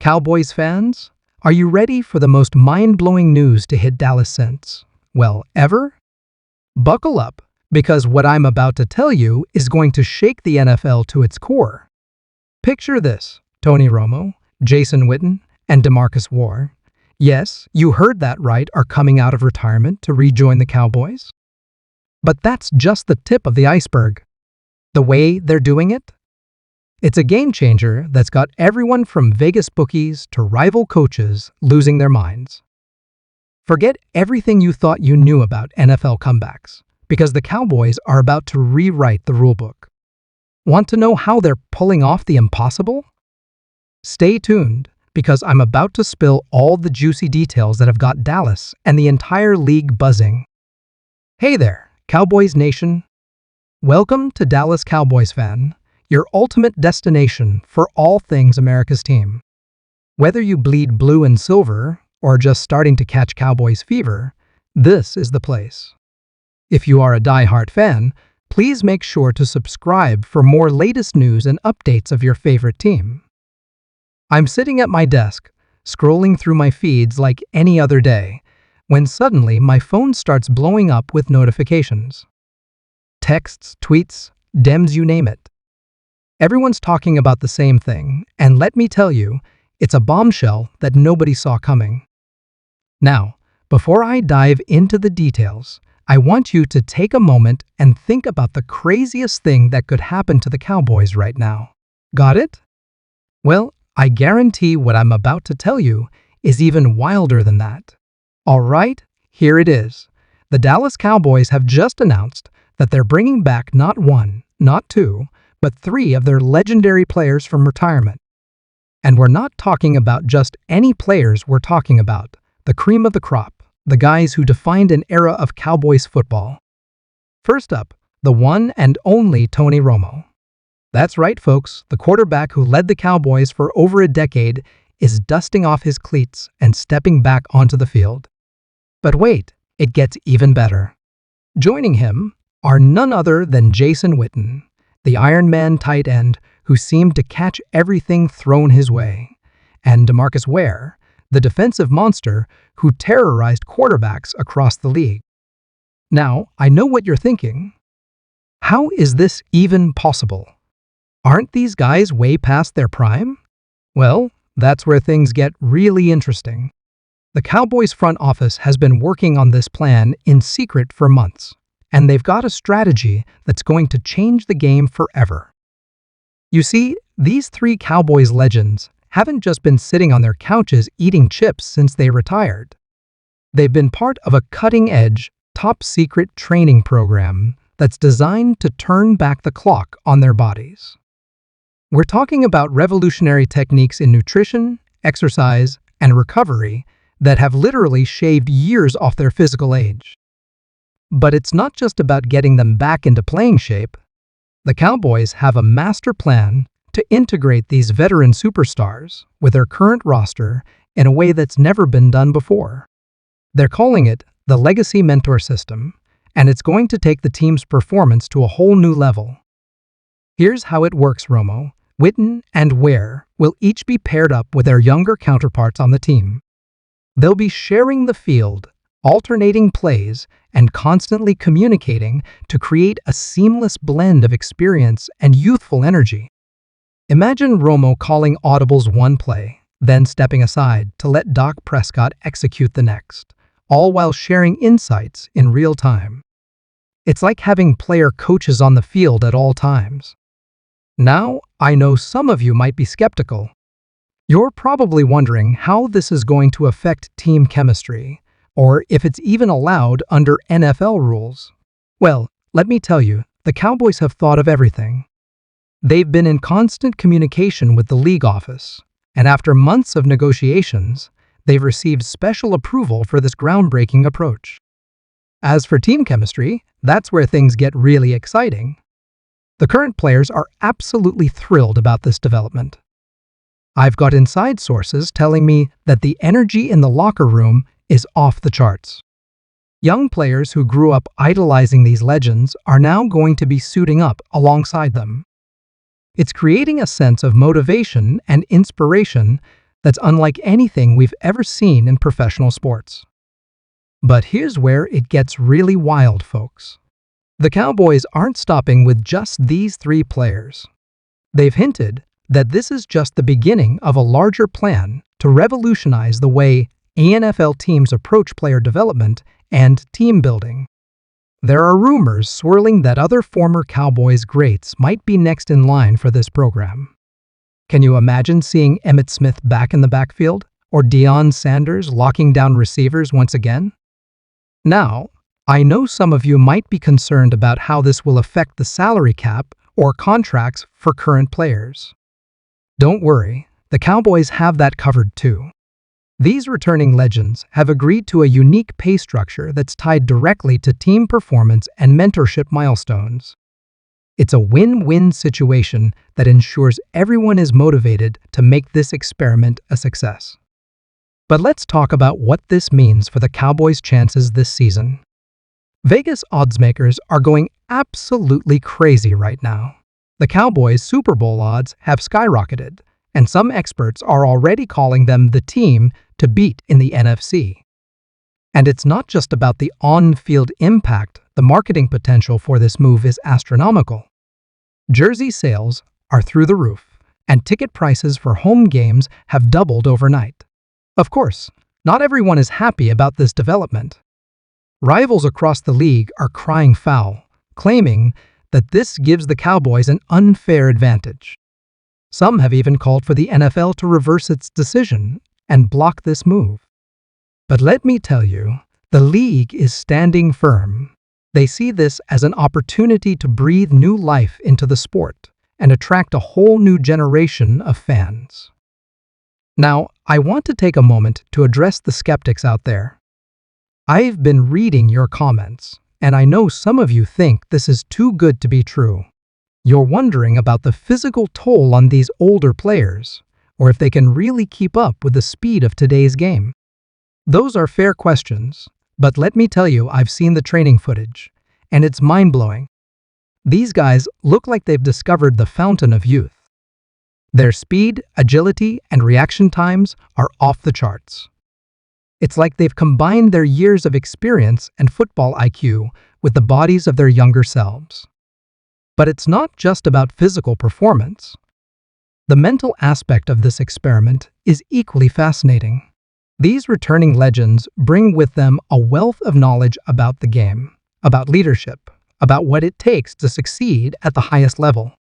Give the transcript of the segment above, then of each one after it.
Cowboys fans, are you ready for the most mind-blowing news to hit Dallas since, well, ever? Buckle up, because what I'm about to tell you is going to shake the NFL to its core. Picture this: Tony Romo, Jason Witten, and DeMarcus Ware, yes, you heard that right, are coming out of retirement to rejoin the Cowboys. But that's just the tip of the iceberg. The way they're doing it? It's a game changer that's got everyone from Vegas bookies to rival coaches losing their minds. Forget everything you thought you knew about NFL comebacks, because the Cowboys are about to rewrite the rulebook. Want to know how they're pulling off the impossible? Stay tuned, because I'm about to spill all the juicy details that have got Dallas and the entire league buzzing. Hey there, Cowboys Nation. Welcome to Dallas Cowboys Fan, your ultimate destination for all things America's team. Whether you bleed blue and silver or just starting to catch Cowboys fever, this is the place. If you are a die-hard fan, please make sure to subscribe for more latest news and updates of your favorite team. I'm sitting at my desk, scrolling through my feeds like any other day, when suddenly my phone starts blowing up with notifications. Texts, tweets, DMs, you name it. Everyone's talking about the same thing, and let me tell you, it's a bombshell that nobody saw coming. Now, before I dive into the details, I want you to take a moment and think about the craziest thing that could happen to the Cowboys right now. Got it? Well, I guarantee what I'm about to tell you is even wilder than that. All right, here it is. The Dallas Cowboys have just announced that they're bringing back not one, not two, but three of their legendary players from retirement. And we're not talking about just any players, we're talking about the cream of the crop, the guys who defined an era of Cowboys football. First up, the one and only Tony Romo. That's right, folks, the quarterback who led the Cowboys for over a decade is dusting off his cleats and stepping back onto the field. But wait, it gets even better. Joining him are none other than Jason Witten, the Iron Man tight end who seemed to catch everything thrown his way, and DeMarcus Ware, the defensive monster who terrorized quarterbacks across the league. Now, I know what you're thinking. How is this even possible? Aren't these guys way past their prime? Well, that's where things get really interesting. The Cowboys front office has been working on this plan in secret for months, and they've got a strategy that's going to change the game forever. You see, these three Cowboys legends haven't just been sitting on their couches eating chips since they retired. They've been part of a cutting-edge, top-secret training program that's designed to turn back the clock on their bodies. We're talking about revolutionary techniques in nutrition, exercise, and recovery that have literally shaved years off their physical age. But it's not just about getting them back into playing shape. The Cowboys have a master plan to integrate these veteran superstars with their current roster in a way that's never been done before. They're calling it the Legacy Mentor System, and it's going to take the team's performance to a whole new level. Here's how it works: Romo, Witten, and Ware will each be paired up with their younger counterparts on the team. They'll be sharing the field, alternating plays, and constantly communicating to create a seamless blend of experience and youthful energy. Imagine Romo calling audibles one play, then stepping aside to let Dak Prescott execute the next, all while sharing insights in real time. It's like having player coaches on the field at all times. Now, I know some of you might be skeptical. You're probably wondering how this is going to affect team chemistry, or if it's even allowed under NFL rules. Well, let me tell you, the Cowboys have thought of everything. They've been in constant communication with the league office, and after months of negotiations, they've received special approval for this groundbreaking approach. As for team chemistry, that's where things get really exciting. The current players are absolutely thrilled about this development. I've got inside sources telling me that the energy in the locker room is off the charts. Young players who grew up idolizing these legends are now going to be suiting up alongside them. It's creating a sense of motivation and inspiration that's unlike anything we've ever seen in professional sports. But here's where it gets really wild, folks. The Cowboys aren't stopping with just these three players. They've hinted that this is just the beginning of a larger plan to revolutionize the way NFL teams approach player development and team building. There are rumors swirling that other former Cowboys greats might be next in line for this program. Can you imagine seeing Emmitt Smith back in the backfield, or Deion Sanders locking down receivers once again? Now, I know some of you might be concerned about how this will affect the salary cap or contracts for current players. Don't worry, the Cowboys have that covered too. These returning legends have agreed to a unique pay structure that's tied directly to team performance and mentorship milestones. It's a win-win situation that ensures everyone is motivated to make this experiment a success. But let's talk about what this means for the Cowboys' chances this season. Vegas oddsmakers are going absolutely crazy right now. The Cowboys' Super Bowl odds have skyrocketed, and some experts are already calling them the team to beat in the NFC. And it's not just about the on-field impact. The marketing potential for this move is astronomical. Jersey sales are through the roof, and ticket prices for home games have doubled overnight. Of course, not everyone is happy about this development. Rivals across the league are crying foul, claiming that this gives the Cowboys an unfair advantage. Some have even called for the NFL to reverse its decision and block this move. But let me tell you, the league is standing firm. They see this as an opportunity to breathe new life into the sport and attract a whole new generation of fans. Now, I want to take a moment to address the skeptics out there. I've been reading your comments, and I know some of you think this is too good to be true. You're wondering about the physical toll on these older players, or if they can really keep up with the speed of today's game. Those are fair questions, but let me tell you, I've seen the training footage, and it's mind-blowing. These guys look like they've discovered the fountain of youth. Their speed, agility, and reaction times are off the charts. It's like they've combined their years of experience and football IQ with the bodies of their younger selves. But it's not just about physical performance. The mental aspect of this experiment is equally fascinating. These returning legends bring with them a wealth of knowledge about the game, about leadership, about what it takes to succeed at the highest level.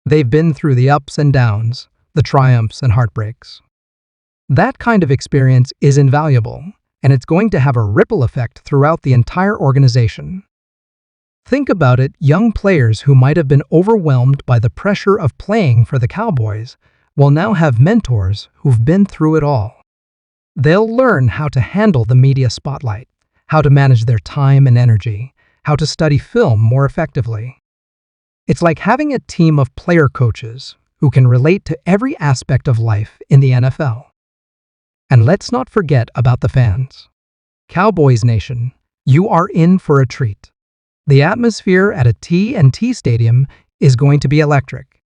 They've been through the ups and downs, the triumphs and heartbreaks. That kind of experience is invaluable, and it's going to have a ripple effect throughout the entire organization. Think about it, young players who might have been overwhelmed by the pressure of playing for the Cowboys will now have mentors who've been through it all. They'll learn how to handle the media spotlight, how to manage their time and energy, how to study film more effectively. It's like having a team of player coaches who can relate to every aspect of life in the NFL. And let's not forget about the fans. Cowboys Nation, you are in for a treat. The atmosphere at a T&T stadium is going to be electric.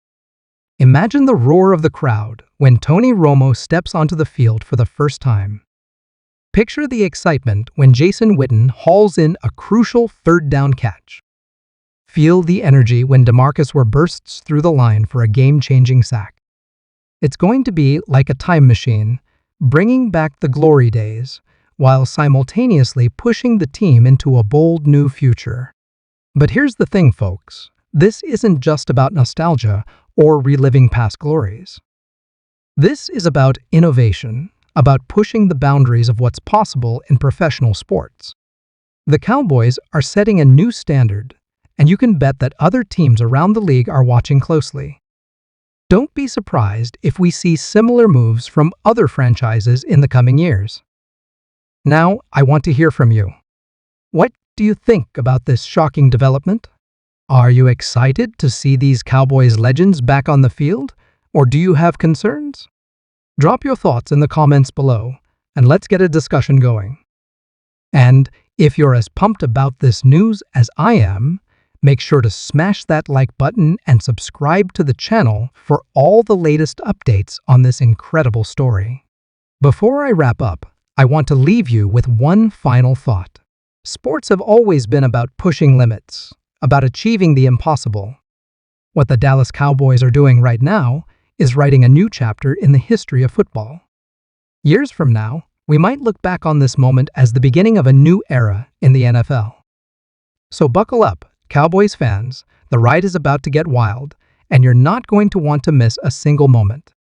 Imagine the roar of the crowd when Tony Romo steps onto the field for the first time. Picture the excitement when Jason Witten hauls in a crucial third down catch. Feel the energy when DeMarcus Ware bursts through the line for a game-changing sack. It's going to be like a time machine, bringing back the glory days, while simultaneously pushing the team into a bold new future. But here's the thing, folks. This isn't just about nostalgia or reliving past glories. This is about innovation, about pushing the boundaries of what's possible in professional sports. The Cowboys are setting a new standard, and you can bet that other teams around the league are watching closely. Don't be surprised if we see similar moves from other franchises in the coming years. Now, I want to hear from you. What do you think about this shocking development? Are you excited to see these Cowboys legends back on the field, or do you have concerns? Drop your thoughts in the comments below, and let's get a discussion going. And if you're as pumped about this news as I am, Make sure to smash that like button and subscribe to the channel for all the latest updates on this incredible story. Before I wrap up, I want to leave you with one final thought. Sports have always been about pushing limits, about achieving the impossible. What the Dallas Cowboys are doing right now is writing a new chapter in the history of football. Years from now, we might look back on this moment as the beginning of a new era in the NFL. So buckle up, Cowboys fans, the ride is about to get wild, and you're not going to want to miss a single moment.